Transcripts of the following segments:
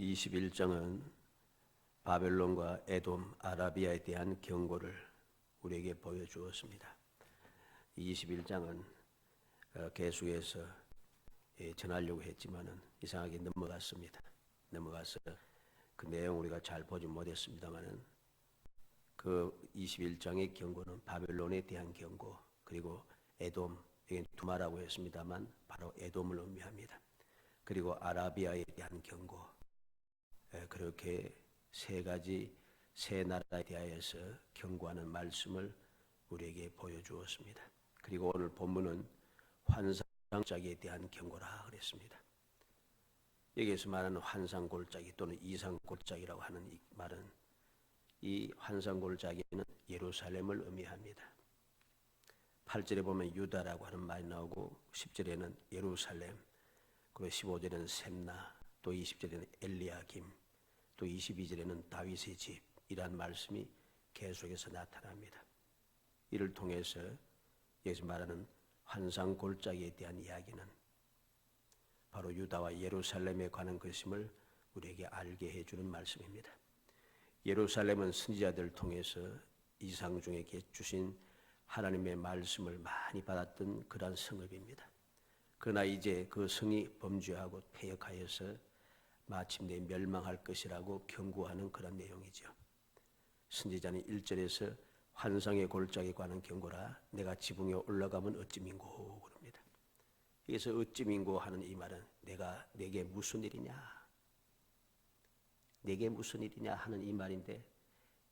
21장은 바벨론과 에돔, 아라비아에 대한 경고를 우리에게 보여주었습니다. 21장은 계속해서 전하려고 했지만은 이상하게 넘어가서 그 내용 우리가 잘 보지 못했습니다만은 그 21장의 경고는 바벨론에 대한 경고, 그리고 에돔, 이게 두마라고 했습니다만 바로 에돔을 의미합니다. 그리고 아라비아에 대한 경고, 그렇게 세 가지 세 나라에 대하여서 경고하는 말씀을 우리에게 보여주었습니다. 그리고 오늘 본문은 환상골짜기에 대한 경고라 그랬습니다. 여기에서 말하는 환상골짜기 또는 이상골짜기라고 하는 이 말은 이 환상골짜기는 예루살렘을 의미합니다. 8절에 보면 유다라고 하는 말이 나오고 10절에는 예루살렘, 그리고 15절에는 셈나, 또 20절에는 엘리야김, 또 22절에는 다윗의 집이란 말씀이 계속해서 나타납니다. 이를 통해서 여기서 말하는 환상골짜기에 대한 이야기는 바로 유다와 예루살렘에 관한 것임을 우리에게 알게 해주는 말씀입니다. 예루살렘은 선지자들을 통해서 이상 중에 주신 하나님의 말씀을 많이 받았던 그러한 성읍입니다. 그러나 이제 그 성이 범죄하고 패역하여서 마침내 멸망할 것이라고 경고하는 그런 내용이죠. 선지자는 1절에서 환상의 골짜기에 관한 경고라 내가 지붕에 올라가면 어찌민고 그럽니다. 여기서 어찌민고 하는 이 말은 내게 무슨 일이냐, 내게 무슨 일이냐 하는 이 말인데,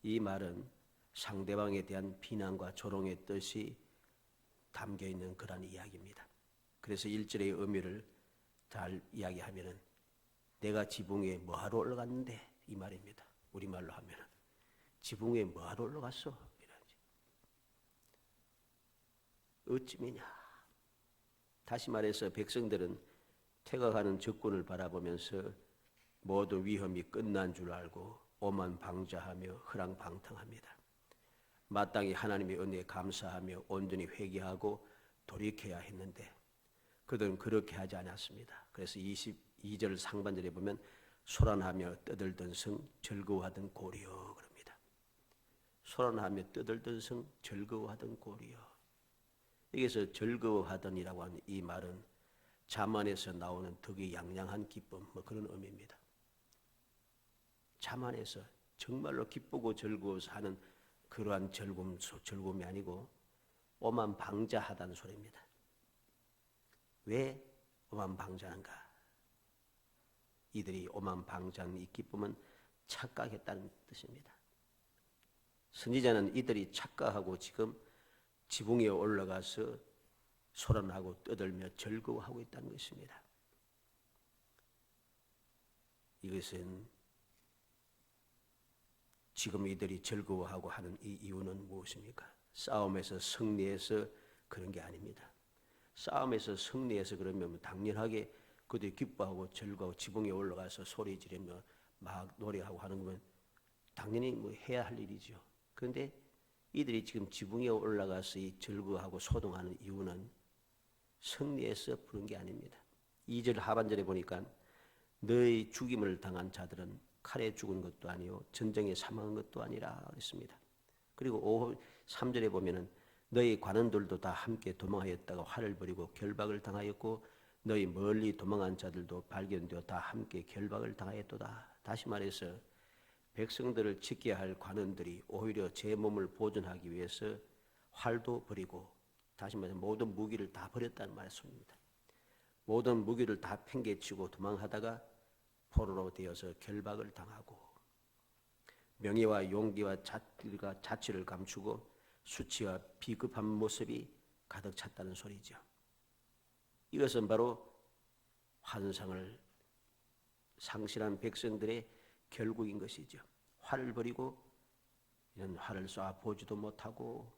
이 말은 상대방에 대한 비난과 조롱의 뜻이 담겨 있는 그런 이야기입니다. 그래서 1절의 의미를 잘 이야기하면은 내가 지붕에 뭐하러 올라갔는데 이 말입니다. 우리말로 하면은 지붕에 뭐하러 올라갔어? 이러지. 어찌미냐. 다시 말해서 백성들은 퇴각하는 적군을 바라보면서 모두 위험이 끝난 줄 알고 오만방자하며 허랑방탕합니다. 마땅히 하나님의 은혜에 감사하며 온전히 회개하고 돌이켜야 했는데 그들은 그렇게 하지 않았습니다. 그래서 22절 상반절에 보면 소란하며 떠들던 성 즐거워하던 고리여 그럽니다. 소란하며 떠들던 성 즐거워하던 고리여. 여기서 즐거워하던이라고 하는 이 말은 잠언에서 나오는 득이양양한 기쁨, 그런 의미입니다. 잠언에서 정말로 기쁘고 즐거워서 하는 그러한 즐거움이 아니고 오만방자하다는 소리입니다. 왜 오만방자한가? 이들이 오만방자한 이 기쁨은 착각했다는 뜻입니다. 선지자는 이들이 착각하고 지금 지붕에 올라가서 소란하고 떠들며 즐거워하고 있다는 것입니다. 이것은 지금 이들이 즐거워하고 하는 이 이유는 무엇입니까? 싸움에서 승리해서 그런 게 아닙니다. 싸움에서 승리해서 그러면 당연하게 그들이 기뻐하고 즐거워 지붕에 올라가서 소리 지르며 막 노래하고 하는 거면 당연히 해야 할 일이죠. 그런데 이들이 지금 지붕에 올라가서 이 즐거워하고 소동하는 이유는 승리해서 부른 게 아닙니다. 2절 하반절에 보니까 너의 죽임을 당한 자들은 칼에 죽은 것도 아니요 전쟁에 사망한 것도 아니라 그랬습니다. 그리고 3절에 보면은 너희 관원들도 다 함께 도망하였다가 활을 벌이고 결박을 당하였고 너희 멀리 도망한 자들도 발견되어 다 함께 결박을 당하였도다. 다시 말해서 백성들을 지켜야 할 관원들이 오히려 제 몸을 보존하기 위해서 활도 버리고, 다시 말해서 모든 무기를 다 버렸다는 말씀입니다. 모든 무기를 다 팽개치고 도망하다가 포로로 되어서 결박을 당하고 명예와 용기와 자치를 감추고 수치와 비겁한 모습이 가득 찼다는 소리죠. 이것은 바로 환상을 상실한 백성들의 결국인 것이죠. 활을 버리고 이런 활을 쏴 보지도 못하고,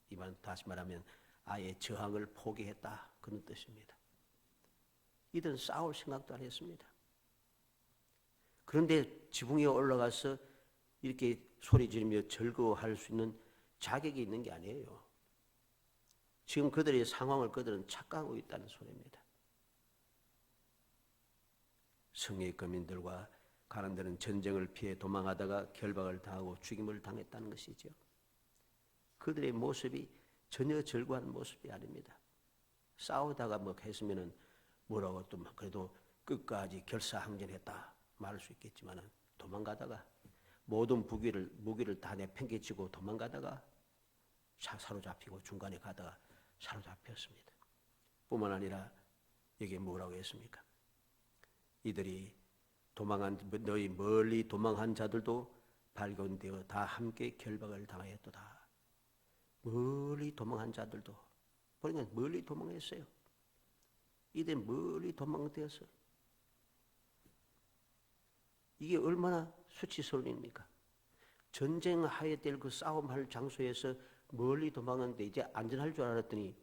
이만 다시 말하면 아예 저항을 포기했다 그런 뜻입니다. 이들은 싸울 생각도 안 했습니다. 그런데 지붕에 올라가서 이렇게 소리 지르며 즐거워할 수 있는 자격이 있는 게 아니에요. 지금 그들의 상황을 그들은 착각하고 있다는 소리입니다. 성의 거민들과 가는 데는 전쟁을 피해 도망하다가 결박을 당하고 죽임을 당했다는 것이죠. 그들의 모습이 전혀 절구한 모습이 아닙니다. 싸우다가 뭐 했으면은 뭐라고 또 그래도 끝까지 결사항전했다 말할 수 있겠지만은 도망가다가 모든 무기를 다 내팽개치고 도망가다가 사로잡히고 중간에 가다가 사로잡혔습니다. 뿐만 아니라 여기에 뭐라고 했습니까? 이들이 너희 멀리 도망한 자들도 발견되어 다 함께 결박을 당하였도다. 멀리 도망한 자들도, 그러니까 멀리 도망했어요. 이들 멀리 도망되었어요. 이게 얼마나 수치스러운 일입니까? 전쟁하에 될 그 싸움할 장소에서 멀리 도망하는데 이제 안전할 줄 알았더니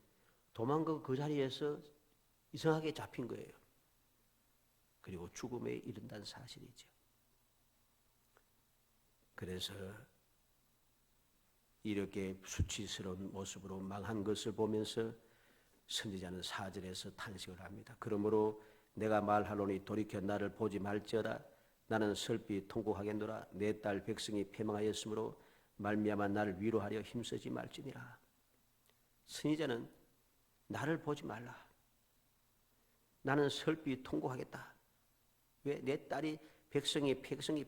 도망가 그 자리에서 이상하게 잡힌 거예요. 그리고 죽음에 이른다는 사실이죠. 그래서 이렇게 수치스러운 모습으로 망한 것을 보면서 선지자는 4절에서 탄식을 합니다. 그러므로 내가 말하노니 돌이켜 나를 보지 말지어다. 나는 슬피 통곡하겠노라. 내 딸 백성이 패망하였으므로 말미암아 나를 위로하려 힘쓰지 말지니라. 선지자는 나를 보지 말라. 나는 슬피 통곡하겠다. 왜? 내 딸이 백성이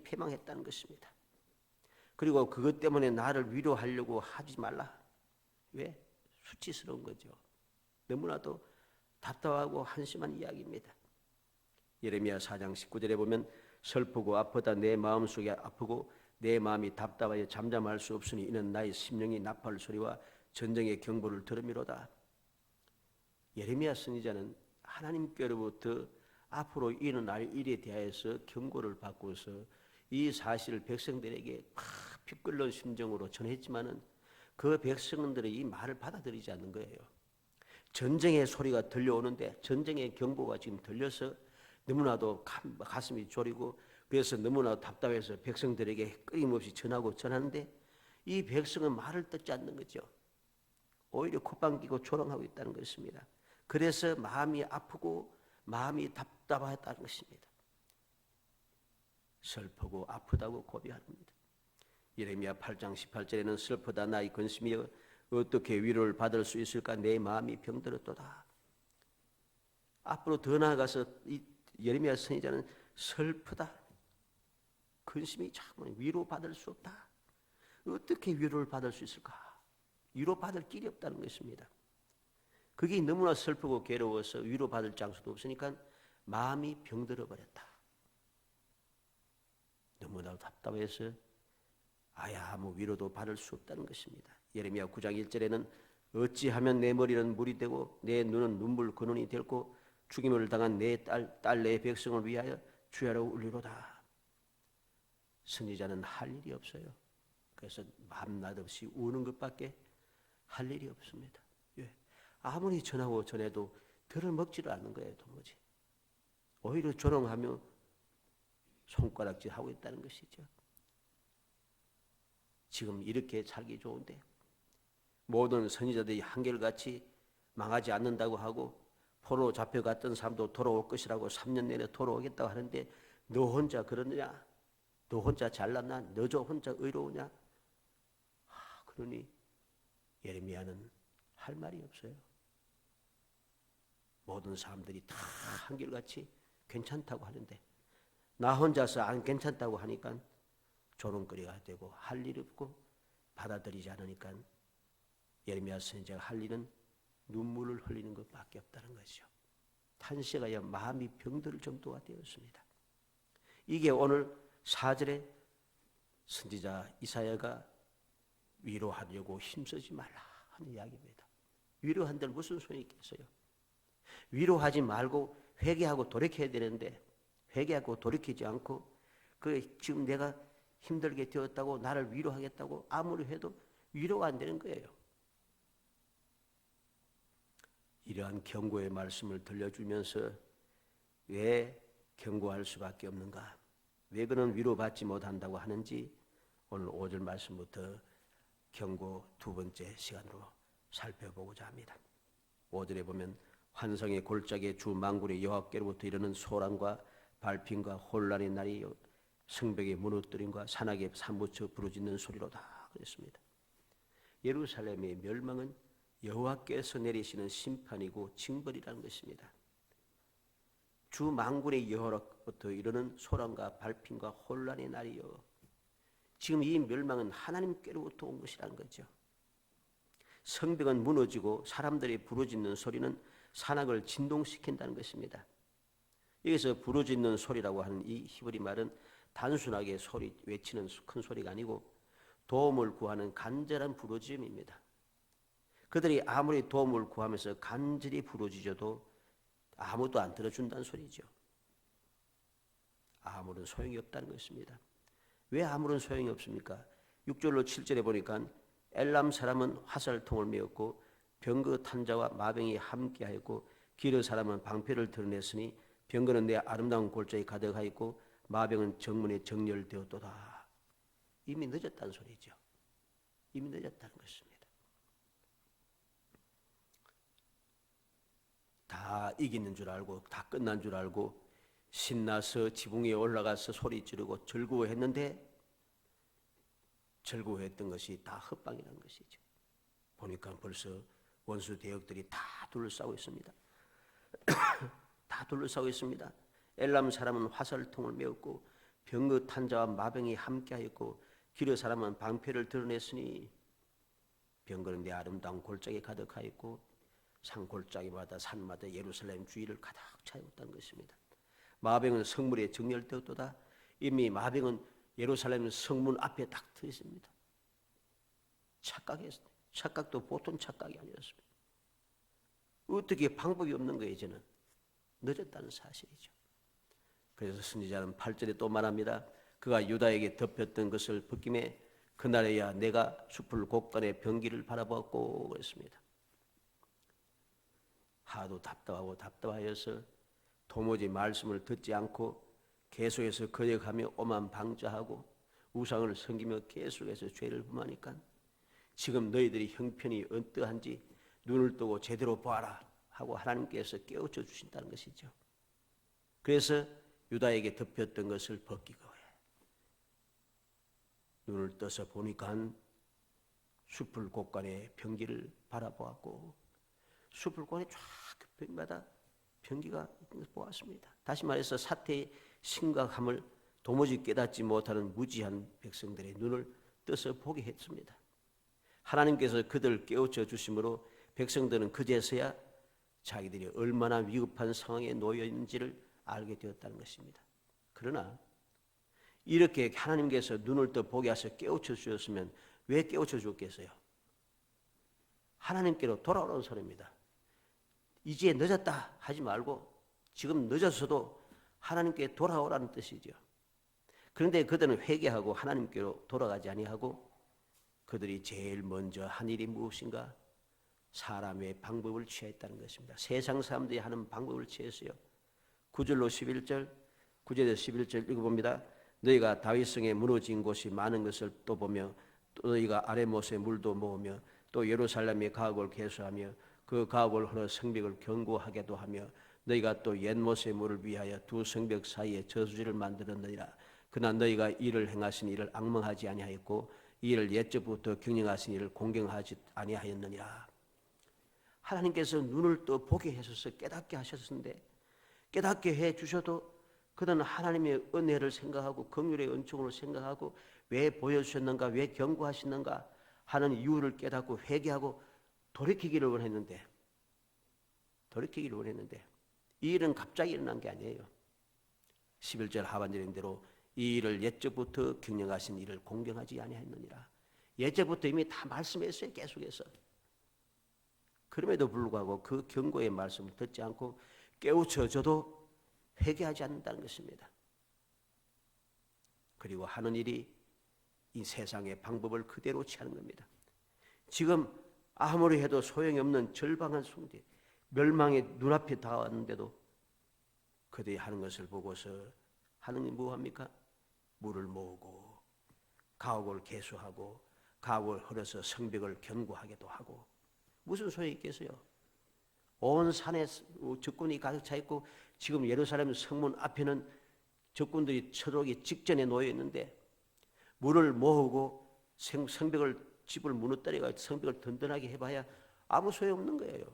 패망했다는 것입니다. 그리고 그것 때문에 나를 위로하려고 하지 말라. 왜? 수치스러운 거죠. 너무나도 답답하고 한심한 이야기입니다. 예레미야 4장 19절에 보면 슬프고 아프다 내 마음속에 아프고 내 마음이 답답하여 잠잠할 수 없으니 이는 나의 심령이 나팔 소리와 전쟁의 경보를 들음이로다. 예레미야 선지자는 하나님께로부터 앞으로 일어날 일에 대하여서 경고를 받고서 이 사실을 백성들에게 피 끓는 심정으로 전했지만은 그 백성들이 이 말을 받아들이지 않는 거예요. 전쟁의 소리가 들려오는데 전쟁의 경보가 지금 들려서 너무나도 가슴이 졸이고 그래서 너무나도 답답해서 백성들에게 끊임없이 전하는데 이 백성은 말을 듣지 않는 거죠. 오히려 콧방귀고 조롱하고 있다는 것입니다. 그래서 마음이 아프고 마음이 답답하다는 것입니다. 슬프고 아프다고 고백합니다. 예레미야 8장 18절에는 슬프다 나의 근심이여 어떻게 위로를 받을 수 있을까 내 마음이 병들었도다. 앞으로 더 나아가서 이 예레미야 선지자는 슬프다. 근심이 참 위로받을 수 없다. 어떻게 위로를 받을 수 있을까? 위로받을 길이 없다는 것입니다. 그게 너무나 슬프고 괴로워서 위로받을 장소도 없으니까 마음이 병들어 버렸다. 너무나 답답해서 아무 위로도 받을 수 없다는 것입니다. 예레미야 9장 1절에는 어찌하면 내 머리는 물이 되고 내 눈은 눈물 근원이 되고 죽임을 당한 내 딸 내 백성을 위하여 주야로 울리로다. 선지자는 할 일이 없어요. 그래서 밤낮 없이 우는 것밖에 할 일이 없습니다. 왜? 아무리 전하고 전해도 들을 먹지를 않는 거예요. 도무지. 오히려 조롱하며 손가락질 하고 있다는 것이죠. 지금 이렇게 살기 좋은데 모든 선지자들이 한결같이 망하지 않는다고 하고 포로 잡혀갔던 사람도 돌아올 것이라고 3년 내내 돌아오겠다고 하는데 너 혼자 그러느냐? 너 혼자 잘났나? 너 저 혼자 의로우냐? 그러니 예레미야는 할 말이 없어요. 모든 사람들이 다 한결같이 괜찮다고 하는데 나 혼자서 안 괜찮다고 하니까 조롱거리가 되고 할 일 없고 받아들이지 않으니까 예레미야 선지자가 할 일은 눈물을 흘리는 것밖에 없다는 거죠. 탄식하여 마음이 병들 정도가 되었습니다. 이게 오늘 4절에 선지자 이사야가 위로하려고 힘쓰지 말라 하는 이야기입니다. 위로한들 무슨 소용이 있겠어요? 위로하지 말고 회개하고 돌이켜야 되는데 회개하고 돌이키지 않고 지금 내가 힘들게 되었다고 나를 위로하겠다고 아무리 해도 위로가 안 되는 거예요. 이러한 경고의 말씀을 들려주면서 왜 경고할 수밖에 없는가? 왜 그는 위로받지 못한다고 하는지 오늘 5절 말씀부터 경고 두 번째 시간으로 살펴보고자 합니다. 5절에 보면 환성의 골짜기에 주 만군의 여호와께로부터 이르는 소란과 발핀과 혼란의 날이 성벽의 무너뜨림과 산악의 사무쳐 부르짖는 소리로다 그랬습니다. 예루살렘의 멸망은 여호와께서 내리시는 심판이고 징벌이라는 것입니다. 주 만군의 여호와로부터 이르는 소란과 발핀과 혼란의 날이요, 지금 이 멸망은 하나님께로부터 온 것이라는 거죠. 성벽은 무너지고 사람들이 부르짖는 소리는 산악을 진동시킨다는 것입니다. 여기서 부르짖는 소리라고 하는 이 히브리 말은 단순하게 소리 외치는 큰 소리가 아니고 도움을 구하는 간절한 부르짖음입니다. 그들이 아무리 도움을 구하면서 간절히 부르짖어도 아무도 안 들어준다는 소리죠. 아무런 소용이 없다는 것입니다. 왜 아무런 소용이 없습니까? 6절로 7절에 보니까 엘람 사람은 화살통을 메었고 병거 탄자와 마병이 함께하였고 기르 사람은 방패를 드러냈으니 병거는 내 아름다운 골짜기 가득하였고 마병은 정문에 정렬되었도다. 이미 늦었다는 소리죠. 이미 늦었다는 것입니다. 다 이기는 줄 알고 다 끝난 줄 알고 신나서 지붕 위에 올라가서 소리 지르고 즐거워했는데 즐거워했던 것이 다 헛방이라는 것이죠. 보니까 벌써 원수 대역들이 다 둘러싸고 있습니다. 다 둘러싸고 있습니다. 엘람 사람은 화살통을 메었고 병거 탄자와 마병이 함께하였고 기르 사람은 방패를 드러냈으니 병거는 내 아름다운 골짜기 가득하였고 산골짜기마다 산마다 예루살렘 주위를 가득 차였다는 것입니다. 마병은 성문에 정렬되었도다. 이미 마병은 예루살렘 성문 앞에 딱 서 있습니다. 착각도 보통 착각이 아니었습니다. 어떻게 방법이 없는 거예요. 이제는 늦었다는 사실이죠. 그래서 선지자는 8절에 또 말합니다. 그가 유다에게 덮였던 것을 벗김에 그날에야 내가 숲을 곳간에 병기를 바라보았고 그랬습니다. 하도 답답하여서 도무지 말씀을 듣지 않고 계속해서 거역하며 오만 방자하고 우상을 섬기며 계속해서 죄를 범하니까 지금 너희들이 형편이 어떠한지 눈을 뜨고 제대로 보아라 하고 하나님께서 깨우쳐 주신다는 것이죠. 그래서 유다에게 덮였던 것을 벗기고 눈을 떠서 보니까 숲을 곳간에 병기를 바라보았고 숲을 곳에 쫙 벽마다 병기가 보았습니다. 다시 말해서 사태의 심각함을 도무지 깨닫지 못하는 무지한 백성들의 눈을 떠서 보게 했습니다. 하나님께서 그들을 깨우쳐 주심으로 백성들은 그제서야 자기들이 얼마나 위급한 상황에 놓여 있는지를 알게 되었다는 것입니다. 그러나 이렇게 하나님께서 눈을 떠 보게 하셔 깨우쳐 주셨으면 왜 깨우쳐 주었겠어요? 하나님께로 돌아오는 소리입니다. 이제 늦었다 하지 말고 지금 늦었어도 하나님께 돌아오라는 뜻이죠. 그런데 그들은 회개하고 하나님께로 돌아가지 아니하고 그들이 제일 먼저 한 일이 무엇인가? 사람의 방법을 취했다는 것입니다. 세상 사람들이 하는 방법을 취했어요. 9절로 11절, 9절에서 11절 읽어봅니다. 너희가 다윗성에 무너진 곳이 많은 것을 또 보며 또 너희가 아레못의 물도 모으며 또 예루살렘의 가옥을 개수하며 그 가옥을 흘러 성벽을 견고하게도 하며 너희가 또 옛못의 물을 위하여 두 성벽 사이에 저수지를 만들었느니라. 그러나 너희가 이를 행하신 이를 앙망하지 아니하였고 이를 옛적부터 경영하신 이를 공경하지 아니하였느니라. 하나님께서 눈을 떠 보게 하셔서 깨닫게 하셨는데 깨닫게 해 주셔도 그들은 하나님의 은혜를 생각하고 긍휼의 은총을 생각하고 왜 보여주셨는가, 왜 경고하시는가 하는 이유를 깨닫고 회개하고 돌이키기를 원했는데 이 일은 갑자기 일어난 게 아니에요. 11절 하반절인 대로 이 일을 옛적부터 경영하신 이를 공경하지 아니하였느니라. 옛적부터 이미 다 말씀했어요. 계속해서. 그럼에도 불구하고 그 경고의 말씀을 듣지 않고 깨우쳐져도 회개하지 않는다는 것입니다. 그리고 하는 일이 이 세상의 방법을 그대로 취하는 겁니다. 지금 아무리 해도 소용이 없는 절방한 성대, 멸망의 눈앞에 다왔는데도 그들이 하는 것을 보고서 하느님 뭐합니까? 물을 모으고 가옥을 개수하고 가옥을 흘러서 성벽을 견고하게도 하고 무슨 소용이 있겠어요? 온 산에 적군이 가득 차 있고 지금 예루살렘 성문 앞에는 적군들이 쳐들어오기 직전에 놓여 있는데 물을 모으고 집을 무너뜨려가 성벽을 든든하게 해봐야 아무 소용없는 거예요.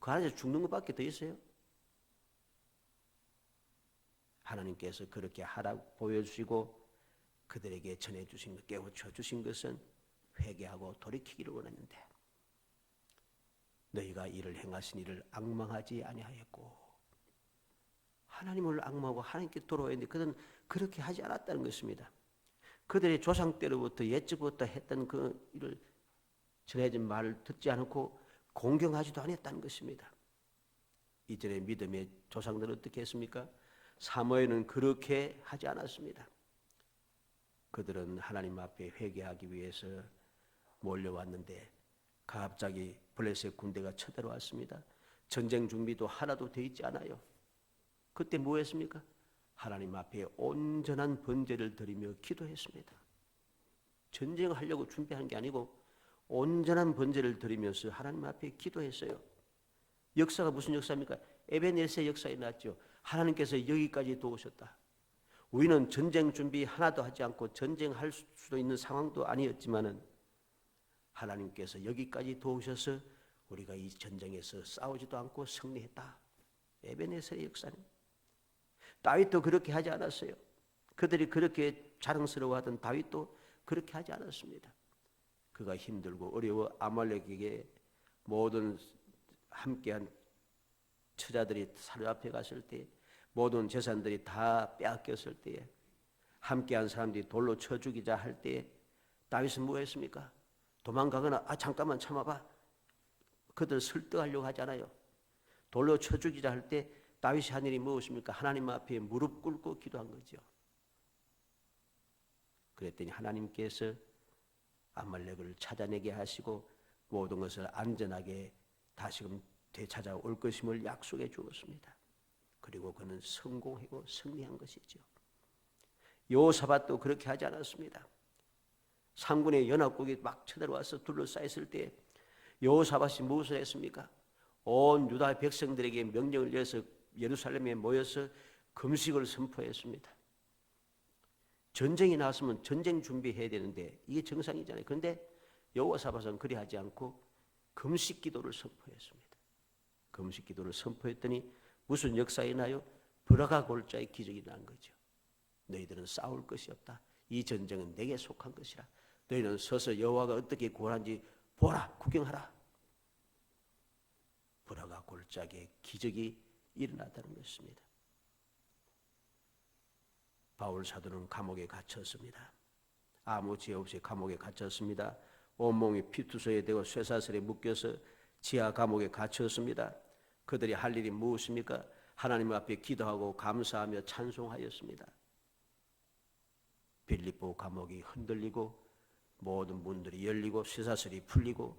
그 안에서 죽는 것밖에 더 있어요. 하나님께서 그렇게 하라고 보여주시고 그들에게 전해주신 것, 깨우쳐 주신 것은 회개하고 돌이키기를 원했는데 너희가 이를 행하신 이를 앙망하지 아니하였고, 하나님을 앙망하고 하나님께 돌아와야 했는데 그들은 그렇게 하지 않았다는 것입니다. 그들의 조상 때로부터 옛적부터 했던 그 일을 전해진 말을 듣지 않고 공경하지도 않았다는 것입니다. 이전의 믿음의 조상들은 어떻게 했습니까? 사무엘은 그렇게 하지 않았습니다. 그들은 하나님 앞에 회개하기 위해서 몰려왔는데 갑자기 블레셋 군대가 쳐들어왔습니다. 전쟁 준비도 하나도 돼 있지 않아요. 그때 뭐 했습니까? 하나님 앞에 온전한 번제를 드리며 기도했습니다. 전쟁을 하려고 준비한 게 아니고 온전한 번제를 드리면서 하나님 앞에 기도했어요. 역사가 무슨 역사입니까? 에베네셀 역사에 났죠. 하나님께서 여기까지 도우셨다. 우리는 전쟁 준비 하나도 하지 않고 전쟁할 수도 있는 상황도 아니었지만은 하나님께서 여기까지 도우셔서 우리가 이 전쟁에서 싸우지도 않고 승리했다. 에베네셀의 역사는. 다윗도 그렇게 하지 않았어요. 그들이 그렇게 자랑스러워하던 다윗도 그렇게 하지 않았습니다. 그가 힘들고 어려워 아말렉에게 모든 함께한 처자들이 사로잡혀 갔을 때, 모든 재산들이 다 빼앗겼을 때에, 함께한 사람들이 돌로 쳐 죽이자 할 때에 다윗은 뭐 했습니까? 도망가거나 잠깐만 참아봐. 그들 설득하려고 하잖아요. 돌로 쳐 죽이자 할 때 다윗이 한 일이 무엇입니까? 하나님 앞에 무릎 꿇고 기도한 거죠. 그랬더니 하나님께서 아말렉을 찾아내게 하시고 모든 것을 안전하게 다시금 되찾아올 것임을 약속해 주었습니다. 그리고 그는 성공하고 승리한 것이죠. 여호사밧도 그렇게 하지 않았습니다. 상군의 연합국이 막 쳐들어와서 둘러싸였을 때 여호사밧이 무엇을 했습니까? 온 유다 백성들에게 명령을 내려서 예루살렘에 모여서 금식을 선포했습니다. 전쟁이 나왔으면 전쟁 준비해야 되는데 이게 정상이잖아요. 그런데 여호사밧은 그리 하지 않고 금식 기도를 선포했습니다. 금식 기도를 선포했더니 무슨 역사가 나요? 브라가 골짜기 기적이 난 거죠. 너희들은 싸울 것이 없다. 이 전쟁은 내게 속한 것이라. 너희는 서서 여호와가 어떻게 구원한지 보라, 구경하라. 브라가 골짜기에 기적이 일어났다는 것입니다. 바울 사도는 감옥에 갇혔습니다. 아무 죄 없이 감옥에 갇혔습니다. 온몸이 피투성이 되고 쇠사슬에 묶여서 지하 감옥에 갇혔습니다. 그들이 할 일이 무엇입니까? 하나님 앞에 기도하고 감사하며 찬송하였습니다. 빌립보 감옥이 흔들리고 모든 문들이 열리고 쇠사슬이 풀리고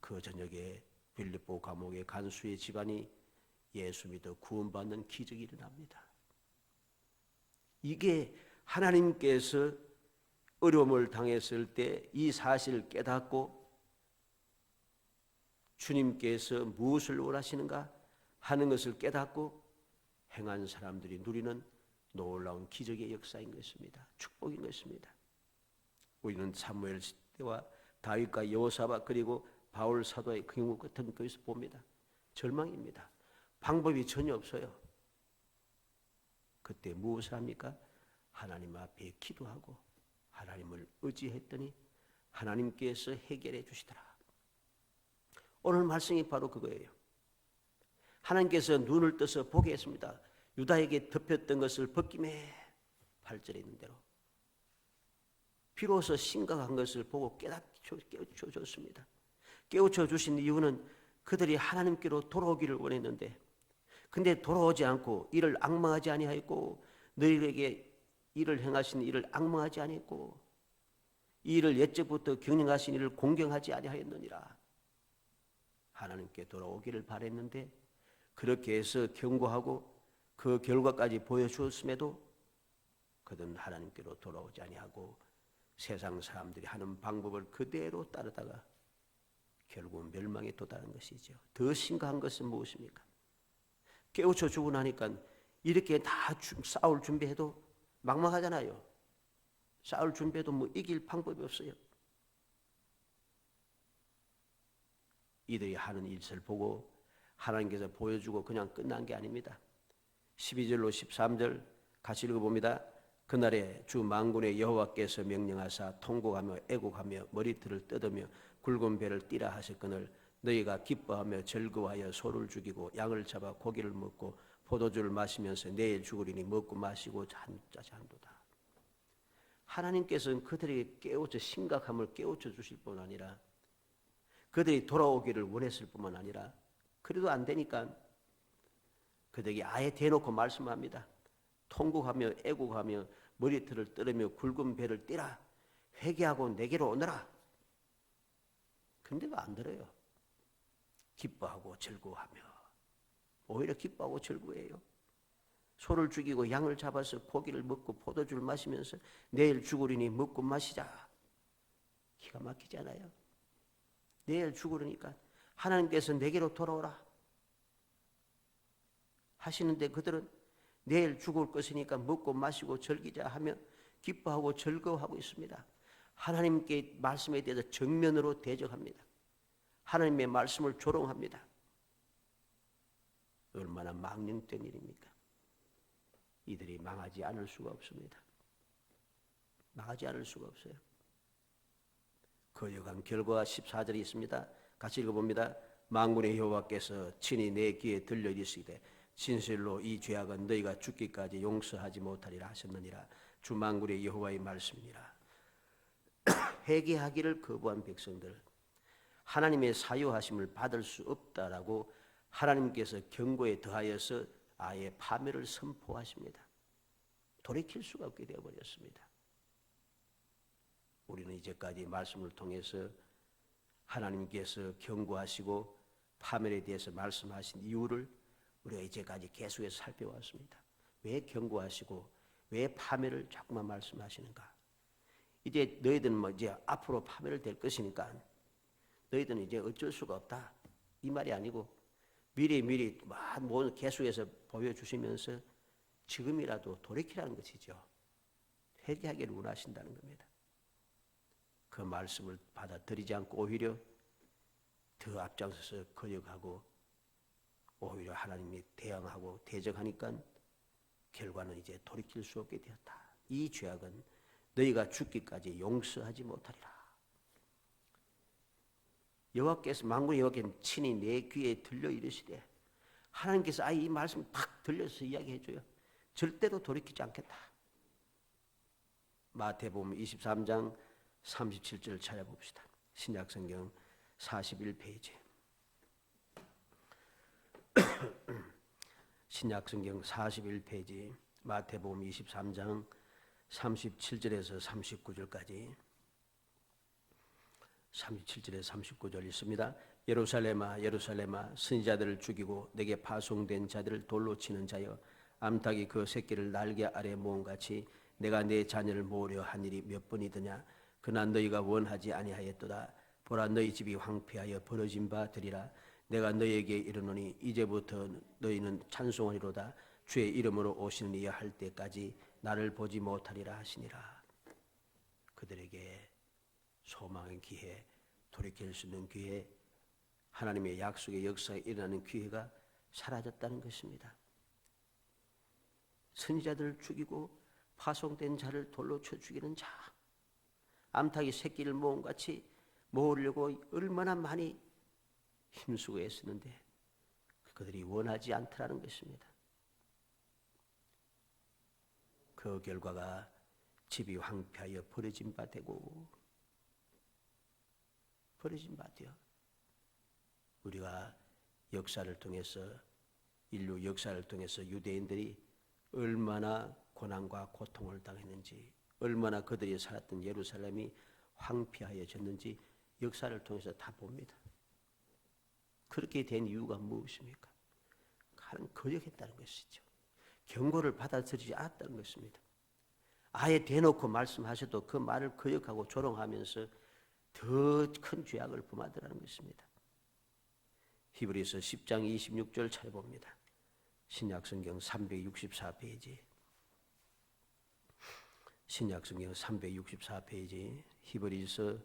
그 저녁에 빌립보 감옥의 간수의 집안이 예수 믿어 구원받는 기적이 일어납니다. 이게 하나님께서 어려움을 당했을 때 이 사실을 깨닫고 주님께서 무엇을 원하시는가 하는 것을 깨닫고 행한 사람들이 누리는 놀라운 기적의 역사인 것입니다. 축복인 것입니다. 우리는 사무엘 때와 다윗과 여호사밧 그리고 바울 사도의 경우 같은 것을 봅니다. 절망입니다. 방법이 전혀 없어요. 그때 무엇을 합니까? 하나님 앞에 기도하고 하나님을 의지했더니 하나님께서 해결해 주시더라. 오늘 말씀이 바로 그거예요. 하나님께서 눈을 떠서 보게 했습니다. 유다에게 덮였던 것을 벗김에 8절에 있는 대로 비로소 심각한 것을 보고 깨우쳐 줬습니다. 깨우쳐 주신 이유는 그들이 하나님께로 돌아오기를 원했는데 근데 돌아오지 않고 이를 앙망하지 아니하였고 너희에게 이를 행하신 이를 앙망하지 아니했고 이 일을 옛적부터 경영하신 이를 공경하지 아니하였느니라. 하나님께 돌아오기를 바랬는데 그렇게 해서 경고하고 그 결과까지 보여주었음에도 그들은 하나님께로 돌아오지 아니하고 세상 사람들이 하는 방법을 그대로 따르다가 결국 멸망에 도달한 것이죠. 더 심각한 것은 무엇입니까? 깨우쳐 주고 나니까 이렇게 다 싸울 준비해도 막막하잖아요. 싸울 준비해도 뭐 이길 방법이 없어요. 이들이 하는 일을 보고 하나님께서 보여주고 그냥 끝난 게 아닙니다. 12절로 13절 같이 읽어봅니다. 그날에 주 만군의 여호와께서 명령하사 통곡하며 애곡하며 머리털을 뜯으며 굵은 배를 띠라 하셨거늘 너희가 기뻐하며 즐거워하여 소를 죽이고 양을 잡아 고기를 먹고 포도주를 마시면서 내일 죽으리니 먹고 마시고 잔도다. 하나님께서는 그들에게 깨우쳐 심각함을 깨우쳐 주실 뿐 아니라 그들이 돌아오기를 원했을 뿐만 아니라 그래도 안 되니까 그들에게 아예 대놓고 말씀합니다. 통곡하며 애곡하며 머리털을 떨으며 굵은 배를 띠라. 회개하고 내게로 오너라. 근데 왜 안 들어요? 기뻐하고 즐거워하며 오히려 기뻐하고 즐거워해요. 소를 죽이고 양을 잡아서 고기를 먹고 포도주를 마시면서 내일 죽으리니 먹고 마시자. 기가 막히지 않아요? 내일 죽으려니까 하나님께서 내게로 돌아오라 하시는데 그들은 내일 죽을 것이니까 먹고 마시고 즐기자 하며 기뻐하고 즐거워하고 있습니다. 하나님께 말씀에 대해서 정면으로 대적합니다. 하나님의 말씀을 조롱합니다. 얼마나 망령된 일입니까? 이들이 망하지 않을 수가 없습니다. 망하지 않을 수가 없어요. 거역한 결과가 14절이 있습니다. 같이 읽어봅니다. 만군의 여호와께서 친히 내 귀에 들려 이르시되 진실로 이 죄악은 너희가 죽기까지 용서하지 못하리라 하셨느니라. 주 만군의 여호와의 말씀이니라. 회개하기를 거부한 백성들 하나님의 사유하심을 받을 수 없다라고 하나님께서 경고에 더하여서 아예 파멸을 선포하십니다. 돌이킬 수가 없게 되어버렸습니다. 우리는 이제까지 말씀을 통해서 하나님께서 경고하시고 파멸에 대해서 말씀하신 이유를 우리가 이제까지 계속해서 살펴왔습니다. 왜 경고하시고 왜 파멸을 자꾸만 말씀하시는가? 이제 너희들은 뭐 이제 앞으로 파멸을 될 것이니까 너희들은 이제 어쩔 수가 없다. 이 말이 아니고 미리 뭐 계속해서 보여주시면서 지금이라도 돌이키라는 것이죠. 회개하기를 원하신다는 겁니다. 그 말씀을 받아들이지 않고 오히려 더 앞장서서 거역하고 오히려 하나님이 대항하고 대적하니까 결과는 이제 돌이킬 수 없게 되었다. 이 죄악은 너희가 죽기까지 용서하지 못하리라. 여호와께서 만군의 여호와께서 친히 내 귀에 들려 이르시되 하나님께서 아예 이 말씀 팍 들려서 이야기해줘요. 절대로 돌이키지 않겠다. 마태복음 23장 37절 찾아봅시다. 신약성경 41페이지. 신약성경 41페이지 마태복음 23장 37절에서 39절까지 37절에서 39절 있습니다. 예루살렘아 예루살렘아 선지자들을 죽이고 내게 파송된 자들을 돌로 치는 자여 암탉이 그 새끼를 날개 아래 모음같이 내가 내 자녀를 모으려 한 일이 몇 번이더냐. 그러나 너희가 원하지 아니하였도다. 보라 너희 집이 황폐하여 버려진 바 되리라. 내가 너희에게 이르노니 이제부터 너희는 찬송하리로다. 주의 이름으로 오시는 이야 할 때까지 나를 보지 못하리라 하시니라. 그들에게 소망의 기회, 돌이킬 수 있는 기회, 하나님의 약속의 역사에 일어나는 기회가 사라졌다는 것입니다. 선지자들을 죽이고 파송된 자를 돌로 쳐 죽이는 자, 암탉이 새끼를 모음같이 모으려고 얼마나 많이 힘쓰고 애쓰는데 그들이 원하지 않더라는 것입니다. 그 결과가 집이 황폐하여 버려진 바 되고 버려진 바 되어 우리가 역사를 통해서 인류 역사를 통해서 유대인들이 얼마나 고난과 고통을 당했는지 얼마나 그들이 살았던 예루살렘이 황폐하여졌는지 역사를 통해서 다 봅니다. 그렇게 된 이유가 무엇입니까? 하나님 거역했다는 것이죠. 경고를 받아들이지 않았다는 것입니다. 아예 대놓고 말씀하셔도 그 말을 거역하고 조롱하면서 더 큰 죄악을 범하더라는 것입니다. 히브리서 10장 26절 찾아봅니다. 신약성경 364페이지, 신약성경 364페이지, 히브리서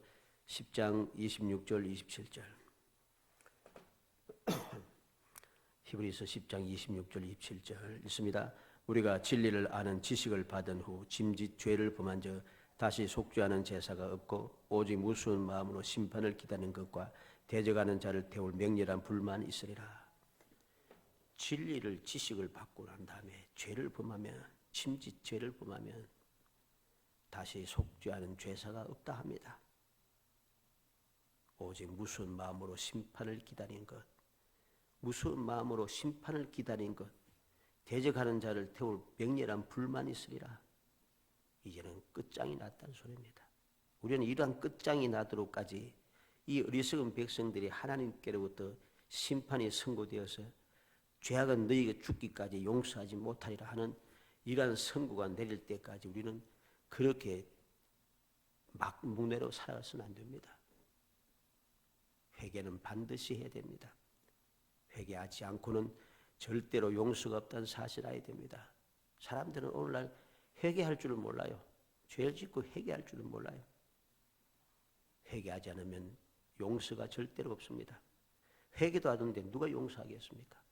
10장 26절 27절. 히브리서 10장 26절 27절 있습니다. 우리가 진리를 아는 지식을 받은 후 짐짓 죄를 범한 자 다시 속죄하는 제사가 없고 오직 무수한 마음으로 심판을 기다리는 것과 대적하는 자를 태울 맹렬한 불만 있으리라. 진리를 지식을 받고 난 다음에 죄를 범하면, 짐짓 죄를 범하면 다시 속죄하는 제사가 없다 합니다. 오직 무수한 마음으로 심판을 기다린 것, 무수한 마음으로 심판을 기다린 것, 대적하는 자를 태울 맹렬한 불만이 있으리라. 이제는 끝장이 났다는 소리입니다. 우리는 이러한 끝장이 나도록까지 이 어리석은 백성들이 하나님께로부터 심판이 선고되어서 죄악은 너희가 죽기까지 용서하지 못하리라 하는 이러한 선고가 내릴 때까지 우리는 그렇게 막 묵내로 살아가서는 안 됩니다. 회개는 반드시 해야 됩니다. 회개하지 않고는 절대로 용서가 없다는 사실을 알아야 됩니다. 사람들은 오늘날 회개할 줄을 몰라요. 죄를 짓고 회개할 줄을 몰라요. 회개하지 않으면 용서가 절대로 없습니다. 회개도 하던데 누가 용서하겠습니까?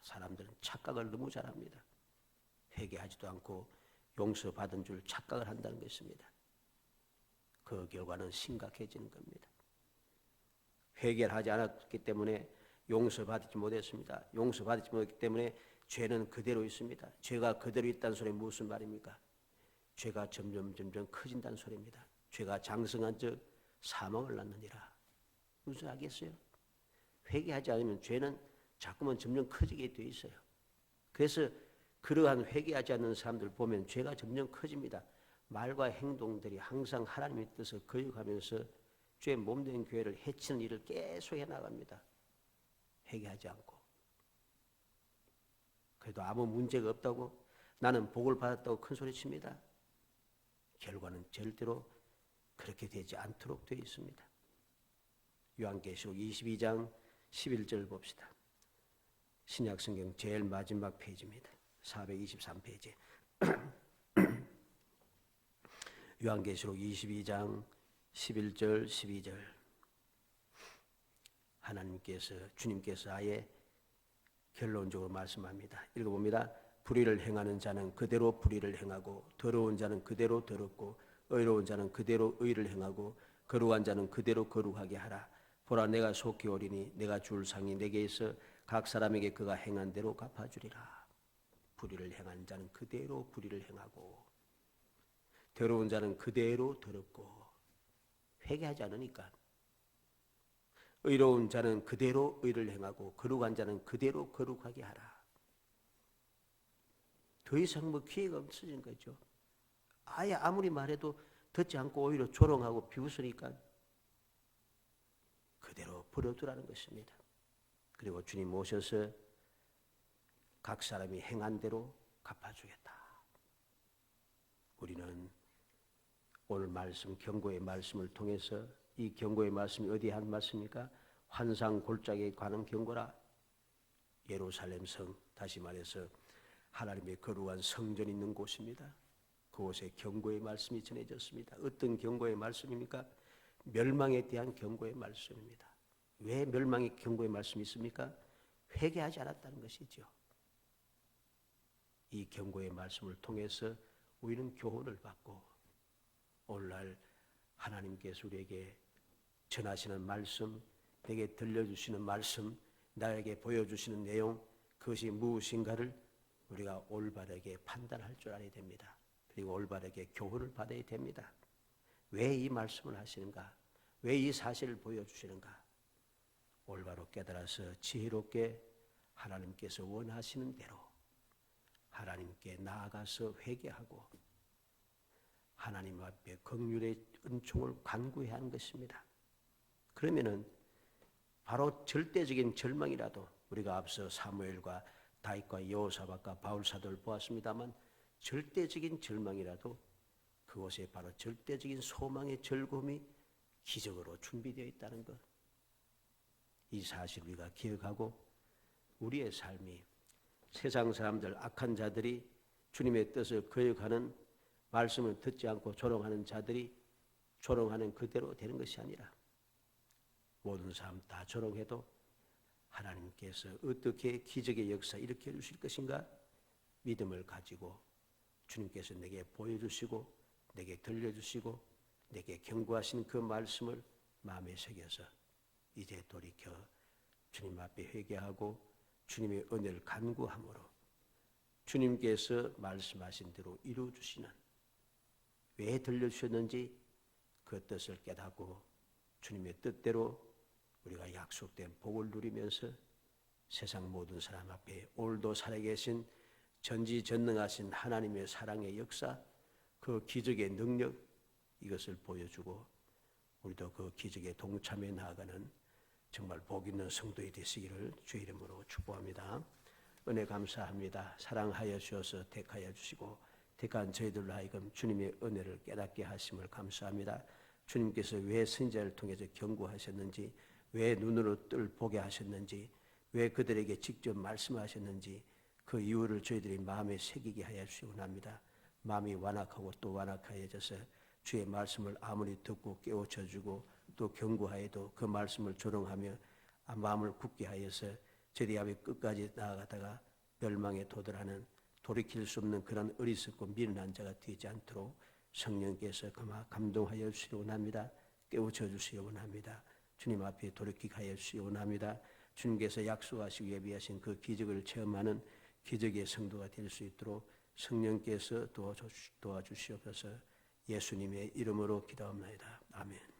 사람들은 착각을 너무 잘합니다. 회개하지도 않고 용서받은 줄 착각을 한다는 것입니다. 그 결과는 심각해지는 겁니다. 회개를 하지 않았기 때문에 용서받지 못했습니다. 용서받지 못했기 때문에 죄는 그대로 있습니다. 죄가 그대로 있다는 소리 무슨 말입니까? 죄가 점점 커진다는 소리입니다. 죄가 장성한 즉 사망을 낳느니라. 무슨 알겠어요? 회개하지 않으면 죄는 자꾸만 점점 커지게 돼 있어요. 그래서 그러한 회개하지 않는 사람들 보면 죄가 점점 커집니다. 말과 행동들이 항상 하나님의 뜻을 거역하면서 죄 몸된 교회를 해치는 일을 계속 해나갑니다. 회개하지 않고. 그래도 아무 문제가 없다고, 나는 복을 받았다고 큰 소리 칩니다. 결과는 절대로 그렇게 되지 않도록 되어 있습니다. 요한계시록 22장 11절 봅시다. 신약성경 제일 마지막 페이지입니다. 423페이지. 요한계시록 22장 11절 12절. 하나님께서, 주님께서 아예 결론적으로 말씀합니다. 읽어봅니다. 불의를 행하는 자는 그대로 불의를 행하고, 더러운 자는 그대로 더럽고, 의로운 자는 그대로 의를 행하고, 거룩한 자는 그대로 거룩하게 하라. 보라, 내가 속히 오리니 내가 줄 상이 내게 있어 각 사람에게 그가 행한 대로 갚아주리라. 불의를 행하는 자는 그대로 불의를 행하고, 더러운 자는 그대로 더럽고, 회개하지 않으니까. 의로운 자는 그대로 의를 행하고, 거룩한 자는 그대로 거룩하게 하라. 더 이상 뭐 기회가 없어진 거죠. 아예 아무리 말해도 듣지 않고 오히려 조롱하고 비웃으니까 그대로 버려두라는 것입니다. 그리고 주님 오셔서 각 사람이 행한 대로 갚아주겠다. 우리는 오늘 말씀, 경고의 말씀을 통해서, 이 경고의 말씀이 어디에 한 말씀입니까? 환상 골짜기에 관한 경고라. 예루살렘 성, 다시 말해서 하나님의 거룩한 성전이 있는 곳입니다. 그곳에 경고의 말씀이 전해졌습니다. 어떤 경고의 말씀입니까? 멸망에 대한 경고의 말씀입니다. 왜 멸망의 경고의 말씀이 있습니까? 회개하지 않았다는 것이죠. 이 경고의 말씀을 통해서 우리는 교훈을 받고, 오늘날 하나님께서 우리에게 전하시는 말씀, 내게 들려주시는 말씀, 나에게 보여주시는 내용, 그것이 무엇인가를 우리가 올바르게 판단할 줄 알아야 됩니다. 그리고 올바르게 교훈을 받아야 됩니다. 왜 이 말씀을 하시는가? 왜 이 사실을 보여주시는가? 올바로 깨달아서 지혜롭게 하나님께서 원하시는 대로 하나님께 나아가서 회개하고 하나님 앞에 긍휼의 은총을 간구해야 하는 것입니다. 그러면은 바로 절대적인 절망이라도, 우리가 앞서 사무엘과 다윗과 여호사밧과 바울 사도를 보았습니다만, 절대적인 절망이라도 그곳에 바로 절대적인 소망의 즐거움이 기적으로 준비되어 있다는 것, 이 사실을 우리가 기억하고 우리의 삶이 세상 사람들, 악한 자들이 주님의 뜻을 거역하는 말씀을 듣지 않고 조롱하는 자들이 조롱하는 그대로 되는 것이 아니라 모든 사람 다 조롱해도 하나님께서 어떻게 기적의 역사 일으켜 주실 것인가 믿음을 가지고 주님께서 내게 보여주시고 내게 들려주시고 내게 경고하신 그 말씀을 마음에 새겨서 이제 돌이켜 주님 앞에 회개하고 주님의 은혜를 간구함으로 주님께서 말씀하신 대로 이루어주시는 왜 들려주셨는지 그 뜻을 깨닫고 주님의 뜻대로 우리가 약속된 복을 누리면서 세상 모든 사람 앞에 오늘도 살아계신 전지전능하신 하나님의 사랑의 역사, 그 기적의 능력 이것을 보여주고 우리도 그 기적에 동참해 나아가는 정말 복 있는 성도이 되시기를 주의 이름으로 축복합니다. 은혜 감사합니다. 사랑하여 주셔서 택하여 주시고 택한 저희들로 하여금 주님의 은혜를 깨닫게 하심을 감사합니다. 주님께서 왜 선지자를 통해서 경고하셨는지, 왜 눈으로 뜰 보게 하셨는지, 왜 그들에게 직접 말씀하셨는지 그 이유를 저희들이 마음에 새기게 하여 주시고 합니다. 마음이 완악하고 또 완악하여져서 주의 말씀을 아무리 듣고 깨우쳐주고 또 경고하여도 그 말씀을 조롱하며 마음을 굳게 하여서 저희들이 앞에 끝까지 나아가다가 멸망에 도달하는 돌이킬 수 없는 그런 어리석고 미련한 자가 되지 않도록 성령께서 감동하여 주시기 원합니다. 깨우쳐 주시기 원합니다. 주님 앞에 돌이키게 하여 주시기 원합니다. 주님께서 약속하시고 예비하신 그 기적을 체험하는 기적의 성도가 될 수 있도록 성령께서 도와주시옵소서. 예수님의 이름으로 기도합니다. 아멘.